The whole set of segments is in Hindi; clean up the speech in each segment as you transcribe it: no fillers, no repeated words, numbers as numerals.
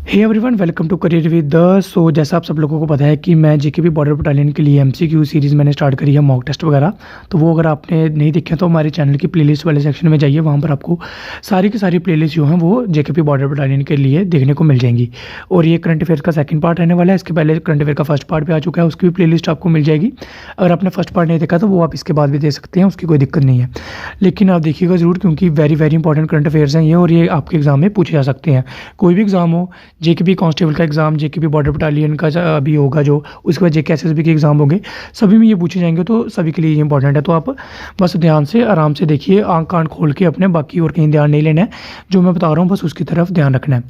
Hey everyone, welcome to career with the. So जैसा आप सब लोगों को पता है कि मैं जेकेपी बॉर्डर बटालियन के लिए एमसीक्यू सीरीज़ मैंने स्टार्ट करी है, मॉक टेस्ट वगैरह। तो वो अगर आपने नहीं देखे तो हमारे चैनल की प्लेलिस्ट वाले सेक्शन में जाइए, वहाँ पर आपको सारी की सारी प्लेलिस्ट जो हैं वो जेकेपी बॉर्डर बटालियन के लिए देखने को मिल जाएंगी। और ये करंट अफेयर का सेकंड पार्ट रहने वाला है। इसके पहले करंट अफेयर का फर्स्ट पार्ट भी आ चुका है, उसकी भी प्लेलिस्ट आपको मिल जाएगी। अगर आपने फर्स्ट पार्ट नहीं देखा तो वो आप इसके बाद भी देख सकते हैं, उसकी कोई दिक्कत नहीं है। लेकिन आप देखिएगा ज़रूर, क्योंकि very very important current affairs हैं ये, और ये आपके एग्जाम में पूछे जा सकते हैं। कोई भी एग्जाम हो, जेकेपी कांस्टेबल का एग्ज़ाम, जेकेपी बॉर्डर बटालियन का अभी होगा जो, उसके बाद जेके एसएसबी के एग्ज़ाम होंगे, सभी में ये पूछे जाएंगे। तो सभी के लिए ये इंपॉर्टेंट है। तो आप बस ध्यान से आराम से देखिए, आंख कान खोल के अपने, बाकी और कहीं ध्यान नहीं लेना है। जो मैं बता रहा हूँ बस उसकी तरफ ध्यान रखना है।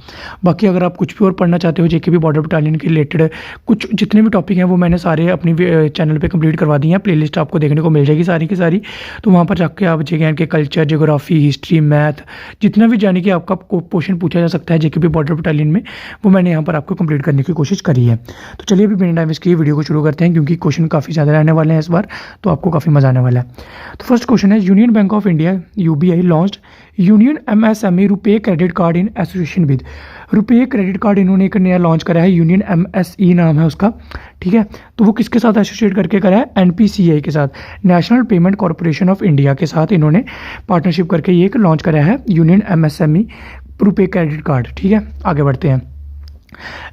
बाकी अगर आप कुछ भी और पढ़ना चाहते हो जेकेपी बॉर्डर बटालियन के रिलेटेड, कुछ जितने भी टॉपिक हैं वो मैंने सारे अपनी चैनल पर कंप्लीट करवा दिए हैं। प्लेलिस्ट आपको देखने को मिल जाएगी सारी की सारी। तो वहाँ पर जाकर आप जेके के कल्चर, जियोग्राफी, हिस्ट्री, मैथ, जितना भी जाने कि आपका क्वेश्चन पूछा जा सकता है जेकेपी बॉर्डर बटालियन में, वो मैंने यहाँ पर आपको कंप्लीट करने की कोशिश करी है। तो चलिए अभी बिना टाइम वेस्ट किए वीडियो को शुरू करते हैं, क्योंकि क्वेश्चन काफ़ी ज़्यादा रहने वाले हैं इस बार, तो आपको काफ़ी मजा आने वाला है। तो फर्स्ट क्वेश्चन है, union bank of India UBI launched union MSME RuPay credit card in association with. RuPay credit card इन्होंने एक नया लॉन्च करा है, यूनियन एमएसई नाम है उसका, ठीक है। तो वो किसके साथ एसोसिएट करके करा है? एनपीसीआई के साथ, national payment corporation of India के साथ इन्होंने पार्टनरशिप करके ये एक लॉन्च करा है, union MSME RuPay credit card, ठीक है। आगे बढ़ते हैं।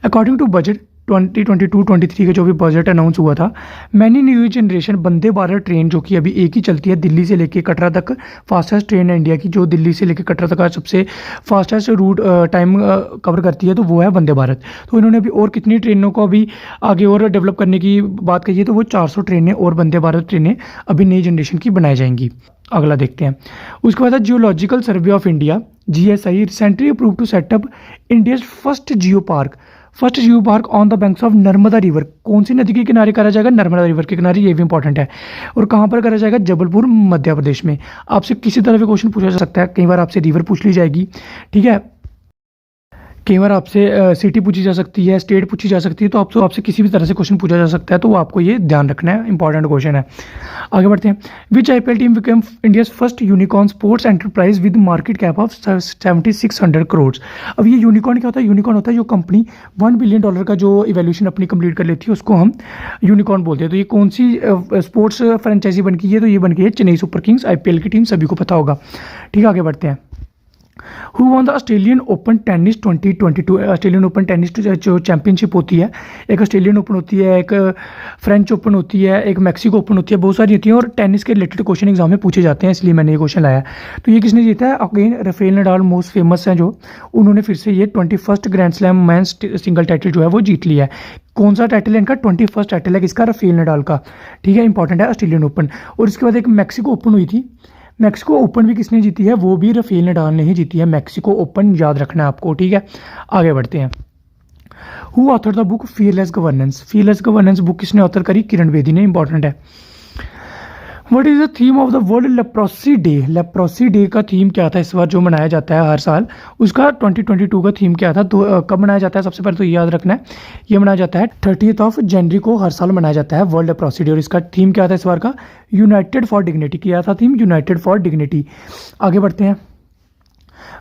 अकॉर्डिंग टू बजट 2022-23 का जो भी बजट अनाउंस हुआ था, many new generation Vande Bharat train, जो कि अभी एक ही चलती है दिल्ली से लेके कटरा तक, फास्टेस्ट ट्रेन है इंडिया की, जो दिल्ली से लेके कटरा तक का सबसे फास्टेस्ट रूट टाइम कवर करती है, तो वो है वंदे भारत। तो इन्होंने अभी और कितनी ट्रेनों को अभी आगे और डेवलप करने की बात कही है, तो वो 400 ट्रेनें और वंदे भारत ट्रेनें अभी नई जनरेशन की बनाई जाएंगी। अगला देखते हैं। उसके बाद है geological survey of India, GSI, recently approve to set up India first geo park. First geo park on the banks of Narmada river. कौन सी नदी के किनारे करा जाएगा? नर्मदा रिवर के किनारे, ये भी इंपॉर्टेंट है। और कहाँ पर करा जाएगा? जबलपुर, मध्य प्रदेश में। आपसे किसी तरह का क्वेश्चन पूछा जा सकता है, कई बार आपसे रिवर पूछ ली जाएगी, ठीक है। कई बार आपसे सिटी पूछी जा सकती है, स्टेट पूछी जा सकती है। तो आपसे किसी भी तरह से क्वेश्चन पूछा जा सकता है, तो वो आपको ये ध्यान रखना है, इंपॉर्टेंट क्वेश्चन है। आगे बढ़ते हैं। Which IPL team became India's first unicorn sports enterprise with market cap of 7600 crore. अब ये यूनिकॉर्न क्या होता है? यूनिकॉर्न होता है जो कंपनी $1 बिलियन का जो इवैल्यूएशन अपनी कंप्लीट कर लेती है, उसको हम यूनिकॉर्न बोलते हैं। तो ये कौन सी स्पोर्ट्स फ्रेंचाइजी बन गई है? तो ये बन गई है चेन्नई सुपर किंग्स, आईपीएल की टीम, सभी को पता होगा, ठीक है। आगे बढ़ते हैं। Who won the Australian open tennis 2022। Australian open tennis जो चैंपियनशिप होती है, एक ऑस्ट्रेलियन ओपन होती है, एक फ्रेंच ओपन होती है, एक मैक्सिको ओपन होती है, बहुत सारी होती हैं, और टेनिस के रिलेटेड क्वेश्चन एग्जाम में पूछे जाते हैं, इसलिए मैंने ये क्वेश्चन लाया। तो ये किसने जीता है? Again Rafael Nadal, most famous हैं जो, उन्होंने फिर से ये 21st grand slam men's single title जो है वो जीत लिया है। कौन सा टाइटल है इनका? 21st टाइटल है किसका? राफेल नडाल का, ठीक है। इंपॉर्टेंट है ऑस्ट्रेलियन ओपन। और इसके बाद एक मैक्सिको ओपन हुई थी, मैक्सिको ओपन भी किसने जीती है? वो भी राफेल नडाल ने ही जीती है, मैक्सिको ओपन, याद रखना है आपको, ठीक है। आगे बढ़ते हैं। Who author the book fearless governance. Fearless governance book किसने ऑथर करी? किरण बेदी ने, इंपॉर्टेंट है। What is the theme of the world leprosy day. Leprosy day का थीम क्या था इस बार जो मनाया जाता है हर साल? उसका 2022 का थीम क्या था? तो कब मनाया जाता है? सबसे पहले तो ये याद रखना है, ये मनाया जाता है 30 जनवरी को, हर साल मनाया जाता है वर्ल्ड लेप्रोसी डे। और इसका थीम क्या था इस बार का? United for dignity. क्या था थीम? United for dignity. आगे बढ़ते हैं।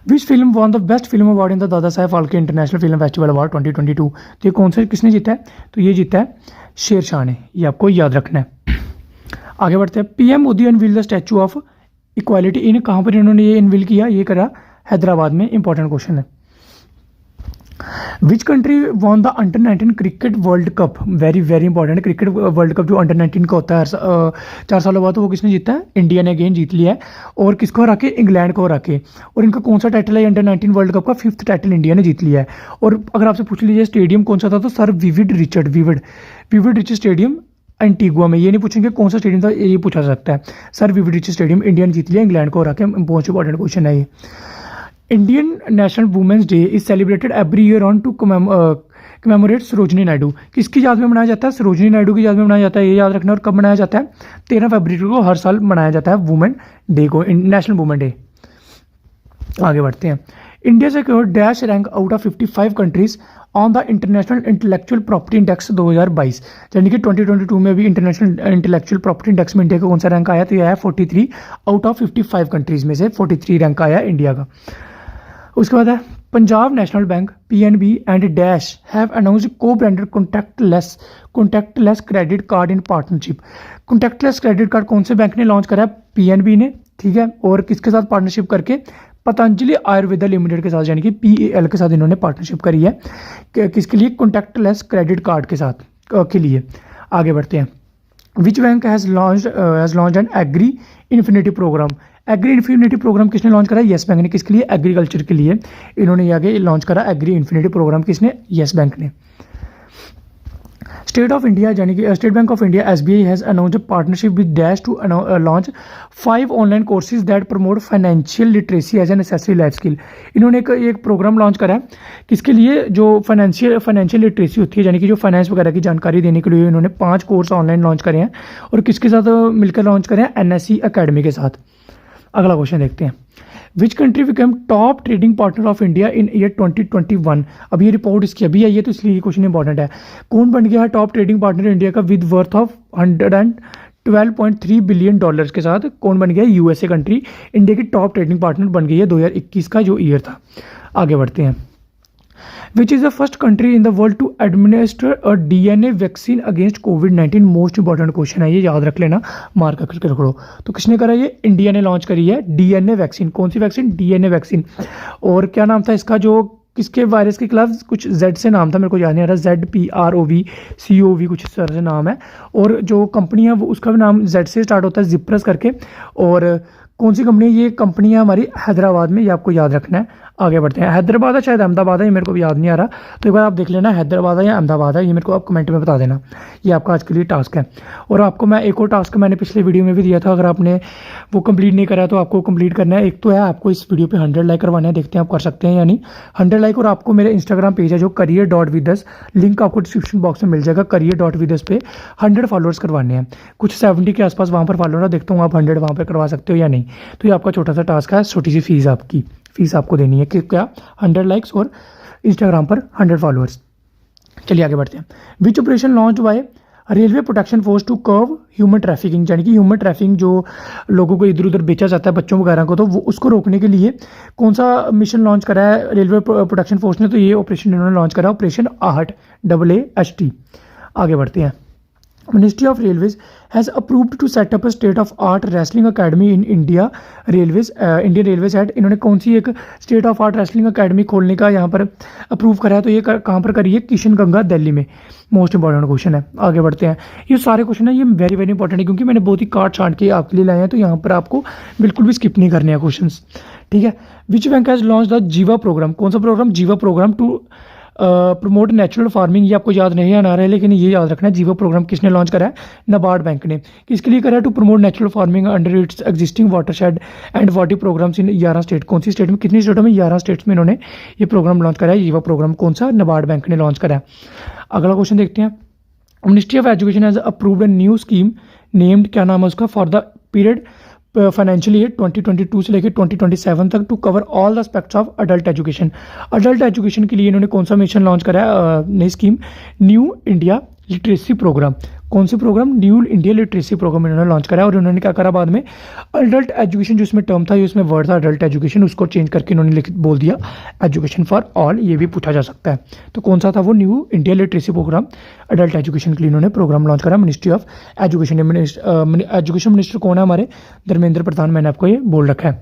Which film won the best film award in the Dadasaheb Phalke international film festival award 2022। तो ये कौन सा, किसने जीता है? तो ये जीता है शेरशाह ने, ये आपको याद रखना है। आगे बढ़ते हैं। PM Modi unveil the statue of equality in, कहाँ पर इन्होंने ये अनवील किया? ये करा हैदराबाद में, इंपॉर्टेंट क्वेश्चन है। Which country won the under 19 cricket world cup. Very very important, cricket world cup जो अंडर 19 का होता है 4 सालों बाद, तो वो किसने जीता है? इंडिया ने अगेन जीत लिया है। और किसको हरा के? इंग्लैंड को हरा के। और इनका कौन सा टाइटल है अंडर 19 वर्ल्ड कप का? 5th टाइटल इंडिया ने जीत लिया है। और अगर आपसे पूछ लीजिए स्टेडियम कौन सा था, तो sir vivid Richard stadium Antigua में। ये नहीं पूछेंगे कौन सा स्टेडियम था, ये पूछा जा सकता है। Sir vivid Richard stadium, India ने जीत लिया इंग्लैंड को हरा के, बहुत इंपॉर्टेंट क्वेश्चन है ये। Indian national women's day is celebrated every year on to commemorate Sarojini Naidu. किसकी याद में मनाया जाता है? सरोजनी नायडू की याद में मनाया जाता है, ये याद रखना। और कब मनाया जाता है? 13 फरवरी को हर साल मनाया जाता है वुमेन डे को, नेशनल वुमेन डे। आगे बढ़ते हैं। India secured dash rank out of 55 countries on the international intellectual property index 2022। यानी कि 2022 में भी इंटरनेशनल इंटेलेक्चुअल प्रॉपर्टी इंडेक्स में इंडिया का कौन सा रैंक आया? तो यह है 43 आउट ऑफ 55 कंट्रीज में से 43 रैंक आया इंडिया का। उसके बाद है Punjab national bank PNB and Dash have announced co-branded contactless credit card in partnership. Contactless credit card कौन से बैंक ने लॉन्च करा है? पीएनबी ने, ठीक है। और किसके साथ पार्टनरशिप करके? पतंजलि आयुर्वेदा लिमिटेड के साथ, यानी कि पीएएल के साथ इन्होंने पार्टनरशिप करी है। किसके लिए? कॉन्टैक्टलेस क्रेडिट कार्ड के साथ के लिए। आगे बढ़ते हैं। Which bank has launch an agri infinity programme. Agri infinity programme किसने लॉन्च करा? येस बैंक ने। किसके लिए? एग्रीकल्चर के लिए इन्होंने ये आगे लॉन्च करा एग्री इन्फिनिटी प्रोग्राम। किसने? येस बैंक ने। स्टेट ऑफ इंडिया यानी कि State Bank of India SBI has announced a partnership with dash to launch 5 online courses that promote financial literacy as a necessary life skill. इन्होंने एक प्रोग्राम लॉन्च करा है। किसके लिए? जो फाइनेंशियल लिटरेसी होती है, यानी कि जो फाइनेंस वगैरह की जानकारी देने के लिए इन्होंने 5 कोर्स ऑनलाइन लॉन्च करे हैं। और किसके साथ मिलकर लॉन्च करें? एनएससी अकेडमी के साथ। अगला क्वेश्चन देखते हैं। Which country become top trading partner of India in year 2021। अभी ये रिपोर्ट इसकी अभी आई है, तो इसलिए ये क्वेश्चन इंपॉर्टेंट है। कौन बन गया है टॉप ट्रेडिंग पार्टनर इंडिया का विद वर्थ ऑफ $112.3 बिलियन के साथ? कौन बन गया? यूएसए कंट्री इंडिया की टॉप ट्रेडिंग पार्टनर बन गई है 2021 का जो ईयर था। आगे बढ़ते हैं। Which is the first country in the world to administer a DNA vaccine against कोविड-19। मोस्ट इंपॉर्टेंट क्वेश्चन है, ये याद रख लेना, मार्क करके रख लो। तो किसने करा? ये इंडिया ने लॉन्च करी है डीएनए वैक्सीन। कौन सी वैक्सीन? DNA vaccine. और क्या नाम था इसका? जो किसके वायरस के खिलाफ? कुछ जेड से नाम था, मेरे को याद नहीं आ रहा। ZPROV कुछ इस तरह से नाम है। और जो कंपनी है वो उसका भी नाम जेड से स्टार्ट होता है, जिप्रस करके। और कौन सी कंपनी? ये कंपनी है हमारी हैदराबाद में, ये आपको याद रखना है। आगे बढ़ते हैं। हैदराबाद है, शायद अहमदाबाद है, ये मेरे को भी याद नहीं आ रहा। तो एक बार आप देख लेना हैदराबाद है या अहमदाबाद है, ये मेरे को आप कमेंट में बता देना। ये आपका आज के लिए टास्क है। और आपको मैं एक और टास्क मैंने पिछले वीडियो में भी दिया था, अगर आपने वो कंप्लीट नहीं करा तो आपको कंप्लीट करना है। एक तो है आपको इस वीडियो पे 100 लाइक करवाना है, देखते हैं आप कर सकते हैं या नहीं। 100 लाइक। और आपको मेरे इंस्टाग्राम पेज है जो career.vidas, लिंक आपको डिस्क्रिप्शन बॉक्स में मिल जाएगा। career.vidas पे 100 फॉलोअर्स करवाने हैं, कुछ 70 के आसपास वहाँ पर फॉलोअर है। देखता हूँ आप 100 वहाँ पर करवा सकते हो या नहीं। तो ये आपका छोटा सा टास्क है, छोटी सी फीस आपको देनी है कि क्या? 100 लाइक्स और इंस्टाग्राम पर 100 फॉलोअर्स। चलिए आगे बढ़ते हैं। Which operation launch by railway protection force to curb human trafficking, यानी कि ह्यूमन ट्रैफिकिंग जो लोगों को इधर उधर बेचा जाता है, बच्चों वगैरह को, तो वो उसको रोकने के लिए कौन सा मिशन लॉन्च करा है रेलवे प्रोटेक्शन फोर्स ने? तो ये ऑपरेशन इन्होंने लॉन्च करा, ऑपरेशन आहट, AAHT। आगे बढ़ते हैं। Ministry of Railways has approved to set up a state-of-art wrestling academy in India Railways. Indian Railways है, इन्होंने कौन सी एक state of art wrestling academy खोलने का यहाँ पर अप्रूव करा है? तो ये कहाँ पर करी है? किशन गंगा, दिल्ली में। मोस्ट इंपॉर्टेंट क्वेश्चन है। आगे बढ़ते हैं। ये सारे क्वेश्चन है, ये वेरी वेरी इंपॉर्टेंट है, क्योंकि मैंने बहुत ही काट छांट के आपके लिए लाए हैं, तो यहाँ पर आपको बिल्कुल भी स्किप नहीं करने हैं क्वेश्चन, ठीक है। Which bank has launch the Jiva programme. कौन सा प्रोग्राम? Jiva programme to promote natural farming. ये आपको याद नहीं आना रहा है, लेकिन ये याद रखना है। जीवा प्रोग्राम किसने लॉन्च करा है? नाबार्ड बैंक ने। किसके लिए करा है? To promote natural farming under its existing watershed and water programmes in 11 state. कौन सी स्टेट में? कितनी स्टेटों में? 11 स्टेट्स में इन्होंने ये प्रोग्राम लॉन्च करा है। जीवा प्रोग्राम कौन सा? नाबार्ड बैंक ने लॉन्च करा है। अगला क्वेश्चन देखते हैं। Ministry of education has approved a new scheme named, क्या नाम है उसका? For the period financial year 2022 से लेकर 2027 तक to cover all the aspects of adult education. Adult education के लिए इन्होंने कौन सा मिशन लॉन्च करा है? नई scheme, new India literacy programme. कौन से programme? New India literacy programme इन्होंने लॉन्च करा है। और इन्होंने क्या करा बाद में? अडल्ट एजुकेशन जो इसमें टर्म था, जो इसमें वर्ड था अडल्ट एजुकेशन, उसको चेंज करके इन्होंने बोल दिया एजुकेशन फॉर ऑल। ये भी पूछा जा सकता है। तो कौन सा था वो? New India literacy programme. Adult education के लिए इन्होंने प्रोग्राम लॉन्च करा ministry of education. Education minister कौन है हमारे? धर्मेंद्र प्रधान, मैंने आपको ये बोल रखा है।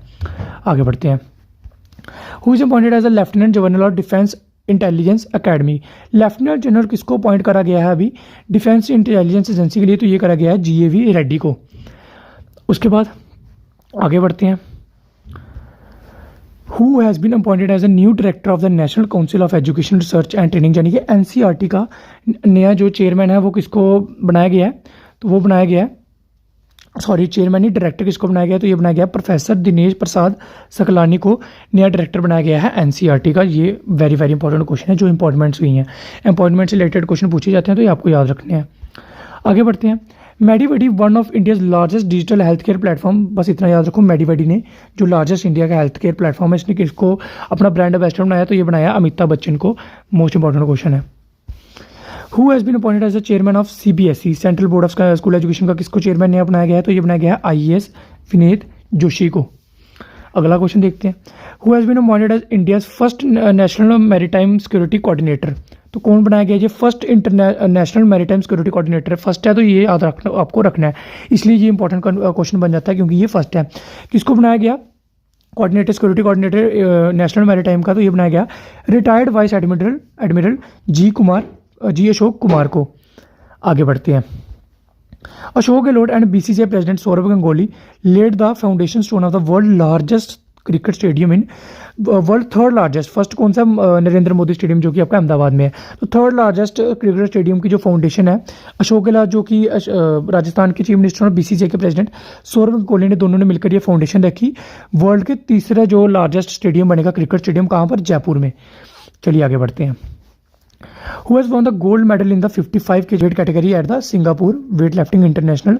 आगे बढ़ते हैं। Who is appointed as a lieutenant general of defence intelligence academy. Lieutenant general किसको अपॉइंट करा गया है अभी डिफेंस इंटेलिजेंस एजेंसी के लिए? तो ये करा गया है GAV रेड्डी को। उसके बाद आगे बढ़ते हैं। Who has been appointed as a new director of the national council of education research and training, यानी कि NCERT का नया जो चेयरमैन है वो किसको बनाया गया है? तो वो बनाया गया है, सॉरी चेयरमैन नहीं, डायरेक्टर किसको बनाया गया? तो ये बनाया गया प्रोफेसर दिनेश प्रसाद सकलानी को नया डायरेक्टर बनाया गया है NCERT का। ये वेरी वेरी इंपॉर्टेंट क्वेश्चन है, जो इंपॉर्टमेंट्स हुई हैं, अपॉइंटमेंट से रिलेटेड क्वेश्चन पूछे जाते हैं, तो ये आपको याद रखने हैं। आगे बढ़ते हैं। MediBuddy one of India's largest digital health care platform. बस इतना याद रखो, मेडिवेडी ने जो लार्जेस्ट इंडिया का हेल्थ केयर प्लेटफॉर्म है, इसने किसको अपना ब्रांड एम्बेसडर बनाया? तो ये बनाया अमिताभ बच्चन को। मोस्ट इंपॉर्टेंट क्वेश्चन है। Who has been appointed as the chairman of CBSE, central board of school education का किसको चेयरमैन ने बनाया गया है? तो ये बनाया गया है IAS विनीत जोशी को। अगला क्वेश्चन देखते हैं, who has been appointed as India's first national maritime security coordinator. तो कौन बनाया गया, ये first national maritime security coordinator है। फर्स्ट है तो ये याद रखना, आपको रखना है, इसलिए ये इंपॉर्टेंट क्वेश्चन बन जाता है क्योंकि ये फर्स्ट है। किसको बनाया गया coordinator, security coordinator national maritime का, तो ये बनाया गया retired vice admiral ji Ashok Kumar को। आगे बढ़ते हैं, Ashok Gehlot and BCCI president Saurav Ganguly laid the foundation stone of the world largest cricket stadium in world third largest, first कौन सा, नरेंद्र मोदी स्टेडियम जो कि आपका अहमदाबाद में है। तो थर्ड लार्जेस्ट क्रिकेट स्टेडियम की जो फाउंडेशन है, अशोक गहलोत जो कि राजस्थान के चीफ मिनिस्टर और बीसीसीआई के प्रेसिडेंट सौरभ गंगोली ने, दोनों ने मिलकर ये फाउंडेशन रखी। वर्ल्ड के तीसरा जो लार्जेस्ट स्टेडियम बनेगा क्रिकेट स्टेडियम, कहाँ पर, जयपुर में। चलिए आगे बढ़ते हैं, who has won the gold medal in the 55 के weight category at the Singapore weight lifting international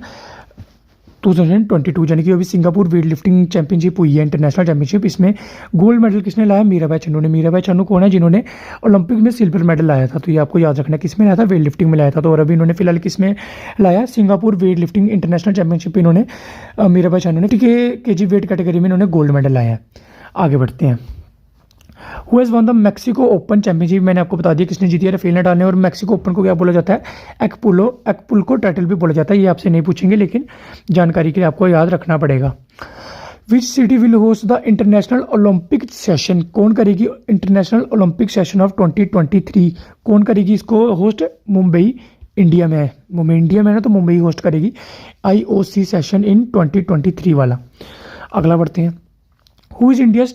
2022, यानी कि अभी सिंगापुर वेट लिफ्टिंग चैंपियनशिप हुई है, इंटरनेशनल चैंपियनशिप। इसमें गोल्ड मेडल किसने लाया, मीराबाई चन्नू ने। मीराबाई चन्नू कौन है, जिन्होंने ओलंपिक में सिल्वर मेडल लाया था। तो ये आपको याद रखना है, किस में लाया था, वेट लिफ्टिंग में लाया था। तो और अभी इन्होंने फिलहाल किस में लाया, Singapore weight lifting international championship इन्होंने मीराबाई चन्नू ने, ठीक है, केजी वेट कैटेगरी में इन्होंने गोल्ड मेडल लाया है। आगे बढ़ते हैं, who has one the Mexico open championship, मैंने आपको बता दिया किसने जीती है, राफेल नडाल ने। और मैक्सिको ओपन को क्या बोला जाता है, एक्पुल्को टाइटल भी बोला जाता है। ये आपसे नहीं पूछेंगे लेकिन जानकारी के लिए आपको याद रखना पड़ेगा। Which city will host the international Olympic session, कौन करेगी इंटरनेशनल ओलंपिक सेशन ऑफ 2023, कौन करेगी इसको होस्ट, मुंबई इंडिया में है, मुंबई इंडिया में है ना, तो मुंबई होस्ट करेगी IOC सेशन इन 2023 वाला। अगला बढ़ते हैं, who is India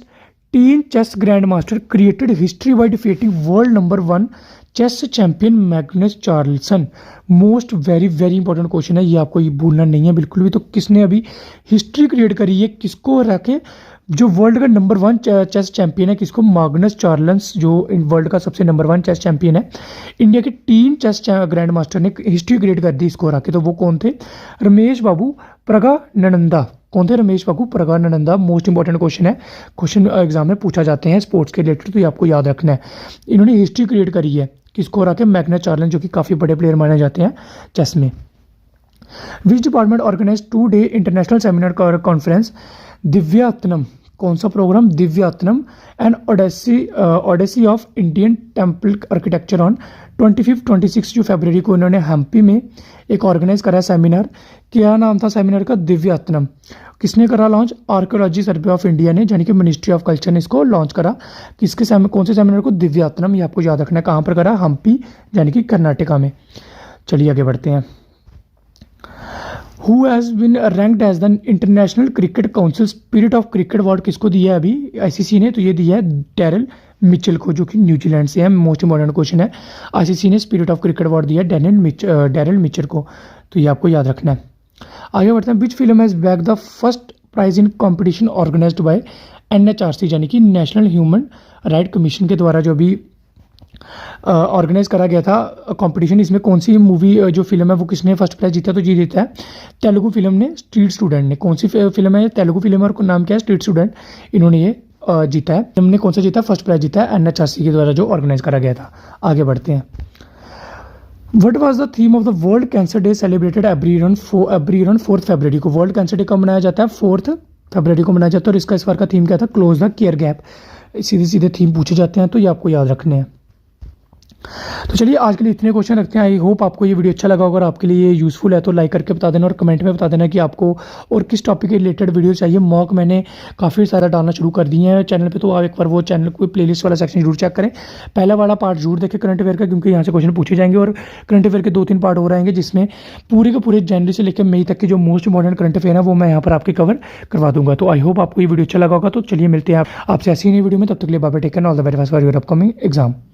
teen chess grand master created history by defeating world number 1 chess champion Magnus Carlsen. Most very important question है, ये आपको ये भूलना नहीं है बिल्कुल भी। तो किसने अभी हिस्ट्री क्रिएट करी है, किसको रखे, जो वर्ल्ड का नंबर 1 चेस चैंपियन है, किसको, मैग्नस कार्लसन, जो वर्ल्ड का सबसे नंबर 1 चेस चैंपियन है। इंडिया के 3 चेस ग्रैंड मास्टर ने हिस्ट्री क्रिएट कर दी इसको रखे। तो वो कौन थे, रमेश बाबू प्रज्ञानंदा। कौन थे, रमेश बाबू प्रज्ञानंदा। मोस्ट इंपॉर्टेंट क्वेश्चन है, क्वेश्चन एग्जाम में पूछा जाते हैं स्पोर्ट्स के रिलेटेड, तो ये आपको याद रखना है। इन्होंने हिस्ट्री क्रिएट करी है, किसको रखे, मैग्नस कार्लसन, जो कि काफ़ी बड़े प्लेयर माने जाते हैं चेस में। Which department organize 2 day international seminar conference Divyatnam, कौन सा program, Divyatnam and odyssey of Indian temple architecture on 25-26 फरवरी को इन्होंने हम्पी में एक ऑर्गेनाइज करा सेमिनार। क्या नाम था सेमिनार का, दिव्यात्नम। किसने करा launch, archaeology survey of India ने, यानी कि मिनिस्ट्री ऑफ कल्चर ने इसको लॉन्च करा। किसके कौन से सेमिनार को, दिव्यात्नम। ये आपको याद रखना है, कहाँ पर करा, हम्पी, यानी कि कर्नाटका में। चलिए आगे बढ़ते हैं, who has been ranked as the International Cricket Council spirit of cricket award किसको दिया है अभी ICC ने, तो ये दिया है डैरिल मिचेल को, जो कि न्यूजीलैंड से है। मोस्ट इंपॉर्टेंट क्वेश्चन है, ICC ने स्पिरिट ऑफ क्रिकेट अवार्ड दिया है डैरिल मिचेल को, तो ये आपको याद रखना है। आगे बढ़ते हैं, which film has bag the first prize in competition organised by NHRC, यानी कि नेशनल ह्यूमन राइट कमीशन के द्वारा जो भी ऑर्गेनाइज करा गया था कंपटीशन। इसमें कौन सी मूवी जो फिल्म है वो किसने फर्स्ट प्राइज जीता, तो जी जीता है तेलुगु फिल्म ने, स्ट्रीट स्टूडेंट ने। कौन सी फिल्म है, तेलुगु फिल्म है, और नाम क्या है, स्ट्रीट स्टूडेंट। इन्होंने ये जीता है, फिल्म ने कौन सा जीता, फर्स्ट प्राइज जीता है NHRC के द्वारा जो ऑर्गेनाइज करा गया था। आगे बढ़ते हैं, what was the theme of the world cancer day celebrated every year on 4 फरवरी को। वर्ल्ड कैंसर डे कब मनाया जाता है, 4 फरवरी को मनाया जाता है। और इसका इस बार का थीम क्या था, क्लोज द केयर गैप। सीधे थीम पूछे जाते हैं, तो ये आपको याद रखने हैं। तो चलिए आज के लिए इतने क्वेश्चन रखते हैं। आई होप आपको ये वीडियो अच्छा लगा होगा, और आपके लिए ये यूज़फुल है तो लाइक करके बता देना, और कमेंट में बता देना कि आपको और किस टॉपिक के रिलेटेड वीडियो चाहिए। मॉक मैंने काफ़ी सारा डालना शुरू कर दिए हैं चैनल पे, तो आप एक बार वो चैनल को प्लेलिस्ट वाला सेक्शन जरूर चेक करें। पहला वाला पार्ट जरूर देखें करंट अफेयर का, क्योंकि यहाँ से क्वेश्चन पूछे जाएंगे, और करंट अफेयर के 2-3 पार्ट हो रहेंगे, जिसमें पूरे के पूरे जनवरी से लेकर मई तक के जो मोस्ट इंपॉर्टेंट करंट अफेयर है वो मैं यहाँ पर आपके कवर करवा दूंगा। तो आई होप आपको ये वीडियो अच्छा लगा होगा। तो चलिए मिलते हैं आपसे ऐसी नई वीडियो में, तब तक के लिए bye bye, take care, all the very best for your upcoming exam.